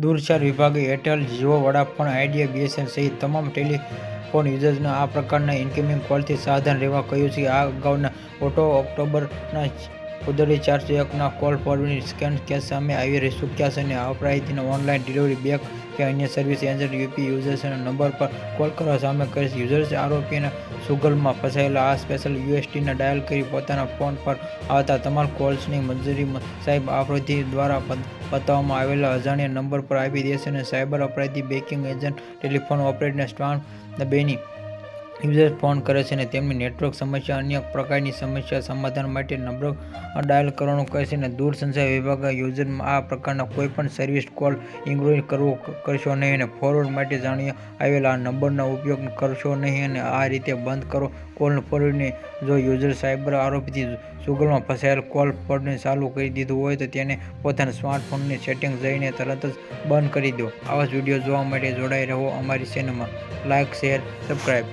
દૂરસંચાર વિભાગે Airtel, Jio, Vodafone idea, BSNL સહિત તમામ ટેલિફોન યુઝર્સને આ પ્રકારના ઇનકમિંગ કોલથી સાવધાન રહેવા કહ્યું છે. આ અગાઉના ઓક્ટોબરના કુદરતી 401ના કોલ ફોરવર્ડિંગ સ્કેમ કેસ સામે આવી ચૂક્યા છે અને અપરાધીને ઓનલાઈન ડિલિવરી બેંક કે અન્ય સર્વિસ એજન્ટ યુપી યુઝર્સના નંબર પર કોલ કરવા સામે કરે છે. યુઝર્સે આરોપીના ચુંગલમાં ફસાયેલા આ સ્પેશિયલ યુએસટીને ડાયલ કરી પોતાના ફોન પર આવતા તમામ કોલ્સની મંજૂરી સાયબર અપરાધી દ્વારા બતાવવામાં આવેલા અજાણ્યા નંબર પર આપી દે છે અને સાયબર અપરાધી banking agent, telephone operator, spam બેની યુઝર્સ ફોન કરે છે અને તેમની નેટવર્ક સમસ્યા અન્ય પ્રકારની સમસ્યા સમાધાન માટે નંબર ડાયલ કરવાનું કહે છે. દૂરસંચાર વિભાગે યુઝર્સ આ પ્રકારના કોઈપણ સર્વિસ કોલ ઇગ્નોર કરશો નહીં અને ફોરવર્ડ માટે જાણવા આવેલા આ નંબરનો ઉપયોગ કરશો નહીં અને આ રીતે બંધ કરો કોલ ફોરવર્ડિંગ. જો યુઝર સાયબર આરોપીથી ચુંગલમાં ફસાયેલ કોલ ફોરવર્ડિંગ ચાલુ કરી દીધું હોય તો તેને પોતાના સ્માર્ટફોનની સેટિંગ્સ જઈને તરત જ બંધ કરી દો. આવા જ વિડીયો જોવા માટે જોડાઈ રહો અમારી ચેનલમાં. Like, share, subscribe.